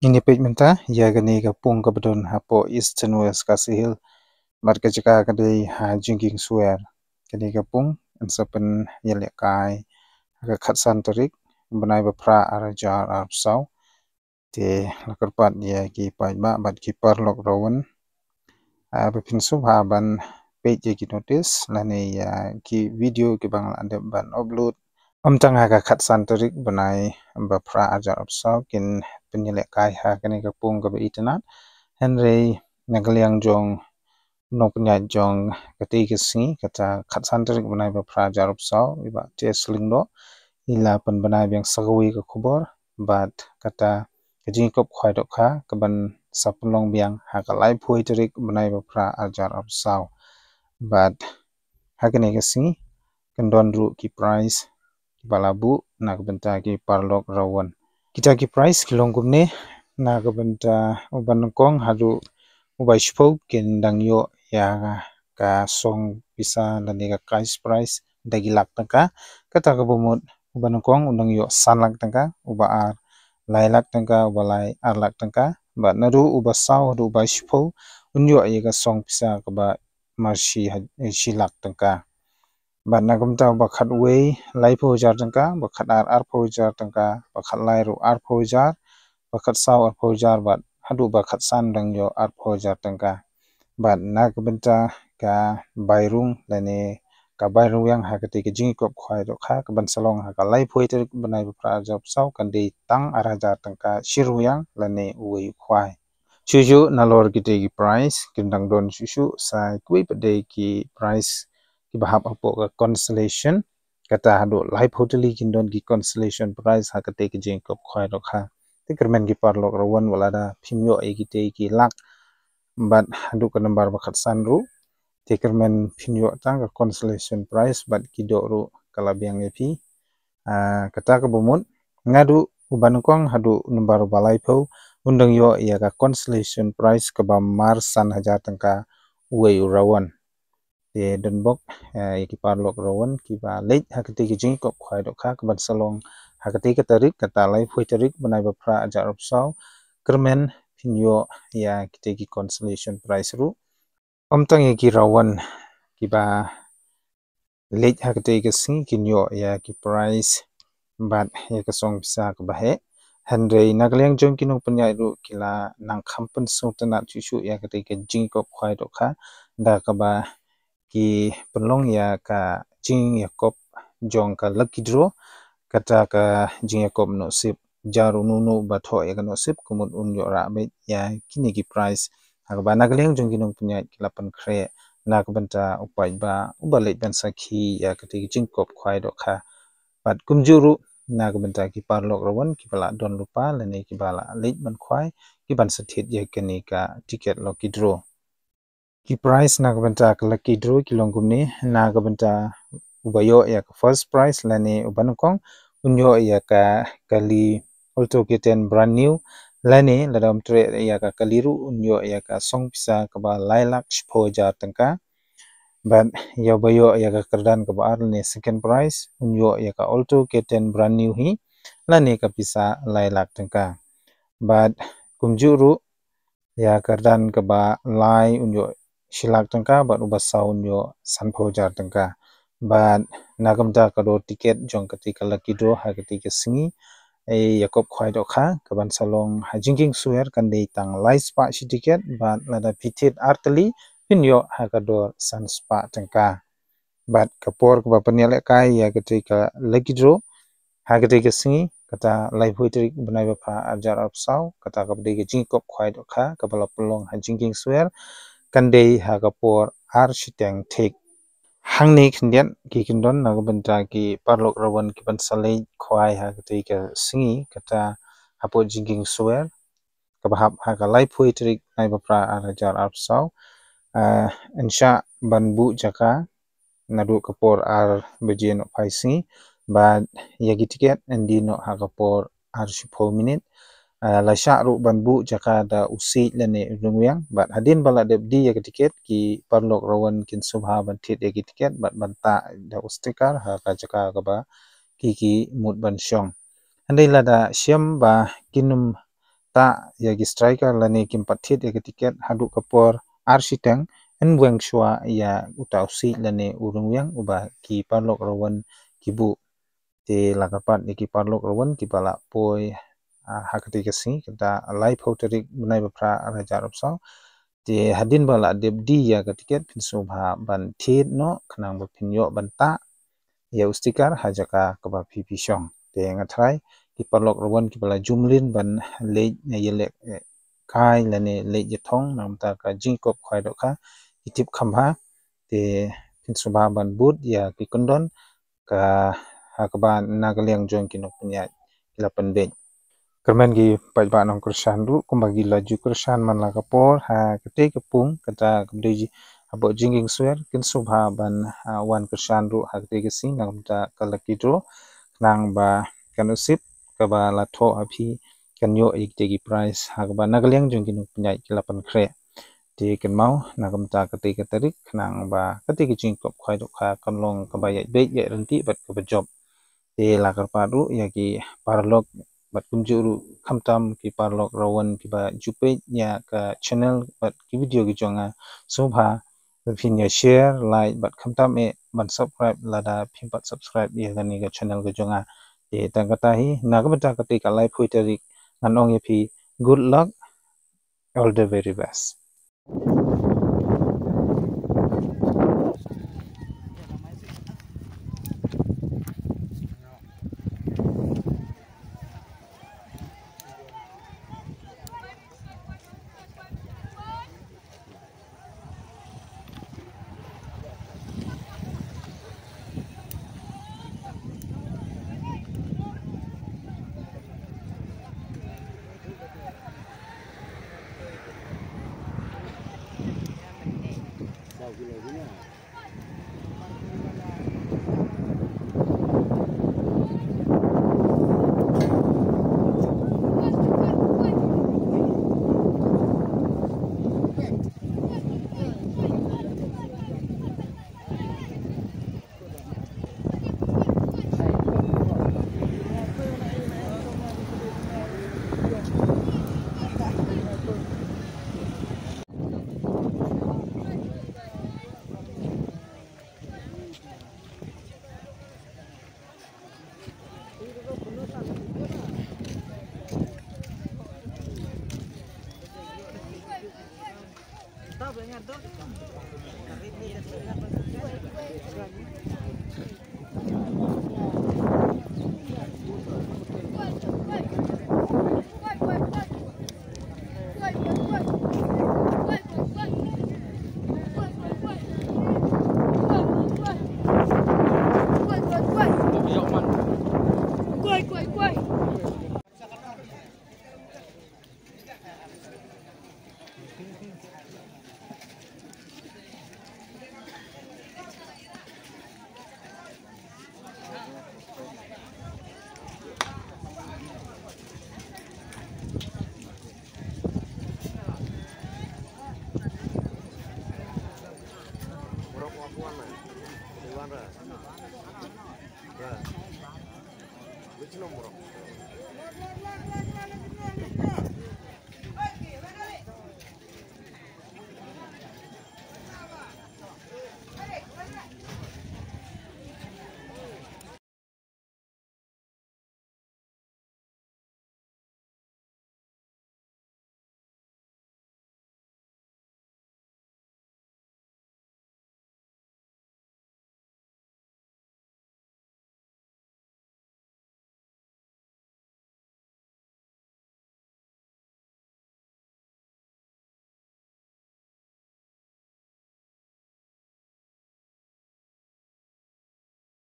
Ini page menta ya gani ka pung ka bedon hapo east and west ka sihil mat ka jika ka dei ha jingking swear kani ka pung an sapen yale kai ka khatsan tarik banai ba pra ara jar ar sau te lakar pat ya ki pai ba bat ki par lok rawan ba pin su ha ban page ki notice lani ya ki video ki bang ande ban upload tang ha ka khatsan tarik banai ba pra ajar ar sau kin penyele kai ha kani ka pung ka ba itana Henry nagaliang jong no punya jong kati kisi kata khatsan tarik banai ba pra jarop sau iba tesling do ila pan banai yang sagawi ka khubor bat kata kajing kop khwai dok kha kaban sapulong biang ha ka lai phui tarik banai ba pra ajar op sau bat ha kani kisi kendon ru ki price balabu nak benta ki parlok rawan kita ki price kilong kumne na ka benta uban kong hadu ubai shpo kin dang yo ya ka song bisa lani ka price dagi lak tangka kata ka bumut uban kong undang yo san lak tangka uba ar lai lak tangka uba lai ar lak tangka ba naru uba saw hadu ubai shpo unyo ya ka song bisa ka ba marshi lak tangka ba nagamta ba khat wei lai pho jar tangka ba khat ar pho jar tangka ba khat lai ru ar pho jar ba khat saw ar pho jar ba hadu ba khat san dang yo ar pho jar tangka bat nak benta ka bairung lane ka bairung yang ha kati ke jing kop khwai do kha ka ban salong ha ka lai phoi ter banai pra job sau kan de tang araja tangka shiru yang lane uwi khwai chuju nalor ki te ki price kindang don shushu sai kui pade ki price ki bahap apo ka constellation kata hado lai photeli kindon ki constellation price ha kate ki jing kop khwai do kha te kermen ki parlok rawan wala da phimyo e ki te ki lak bat hadu ka number bakat sanru tekermen pinyo tang ka constellation price bat kido ru kalabiang epi kata ka bumut ngadu uban kong hadu number balai pho undang yo ya ka constellation price ka ba mar san hajar tangka uwe rawan te denbok ki parlok rawan ki ba late hakati ki jing kop khwai do kha ka ban salong hakati ka tarik kata lai phoi tarik banai ba pra ajar opsau kermen pinyo ya kite ki constellation price ru tang ki rawan ki ba late hakate ki sing kinyo ya ki price bat ya ka song bisa ka ba he Henry nagleng jong kinong panya ru kila nang khampan sung tana chuchu ya kate ki jing kop khwai do kha da ka ba ki penlong ya ka jing ya kop jong ka lucky draw kata ka jing ya kop no sip jaru nunu ba tho ya no sip kumut un yo ra be ya kini ki price ha ba nagleng jong kinong panya kila pan khre nak benta upai ba ubalet ban sakhi ya kati jing kop khwai do kha bat kumjuru nak benta ki parlok rawan ki bala don lupa lene ki bala late ban khwai ki ban sathit ya kani ka ticket lucky draw ki price nak benta ka lucky draw ki longkumni nak benta ubayo ya ka first price lene uban kong unyo ya ka kali auto kitten brand new lane ladam tre ya ka kaliru unyo ya ka song pisa ka ba lailak shpo jar tangka ban ya bayo ya ka kerdan ka ba ne second price unyo ya ka auto kitten brand new hi lane ka pisa lailak tangka bat kumjuru ya kerdan ka ba lai unyo shilak tangka bat ubasa unyo sanpho jar tangka bat nagamta ka do ticket jong ketika lucky draw ha ketika singi yakop khwai do kha kaban salong hajingking suer kan de tang lai spa shi ticket bat lada pitit arteli pinyo hakador san spa tangka bat kapor ka panele kai ya ketika lucky draw ha ketika singi kata lai phoitrik banai ba pha ajar opsau kata ka de jingkop khwai do kha kabala pelong hajingking suer kan de ha kapor ar shiteng thik hangni khindyan ki kindon na benta ki parlok rawan ki ban salai khwai ha ketika singi kata hapo jingking suer ka bahap ha ka lai phoitrik nai ba pra ajar opsau insha banbu jaka nadu kapor ar bejien paisi bad yagi tiket endi no ha kapor ar 10 minit la sha ru banbu jaka da usi lene rungwyang bat hadin bala de di yagi tiket ki parlok rawan kin subha ban thit yagi tiket bat banta da ustikar ha ka jaka ka ba ki mut ban syong andai la da syam ba kinum ta yagi striker lani kim pathit ya tiket hadu kapor arsiteng en weng shwa ya utausi lani urung yang uba ki parlok rawan kibu te lakapat ni ki parlok rawan ki bala poi hakati kasi kita live hoterik menai bapra raja rapsau te hadin bala debdi ya tiket pinsubha ban thit no khnang ba pinyo banta ya ustikar hajaka kaba pipisong te ngathrai ki parlok rawan ki bala jumlin ban le yelek kai lane le jethong namta ka jingkop khwai dokha itip khambha te pinsubha ban but ya ki kondon ka hakaba nagaliang jong kinok punya ilapan be kermen gi pajba nong kursan du kumbagi laju kursan man la kapor ha kete kepung kata kebdeji abo jinging swer kin subha ban wan kursan du ha kete kesing nang ta kalakidro nang ba kanusip kaba la tho api kanyo ik tegi price ha kaba nagaliang jong kinok punya ilapan kre di kenmau nagam ta kete katarik nang ba kete kicing kop khwai dok kha kanlong kaba ya be ya renti bat kaba job te lakar padu ya ki parlok bat kunjuru khamtam ki parlok rawan ki ba jupe nya ka channel bat ki video ki jonga sobha phin ya share like bat khamtam e ban subscribe lada phim bat subscribe ya gani ka channel ki jonga te tangkata hi nagam ta kate ka live hoiterik nanong ya phi good luck all the very best. Which number?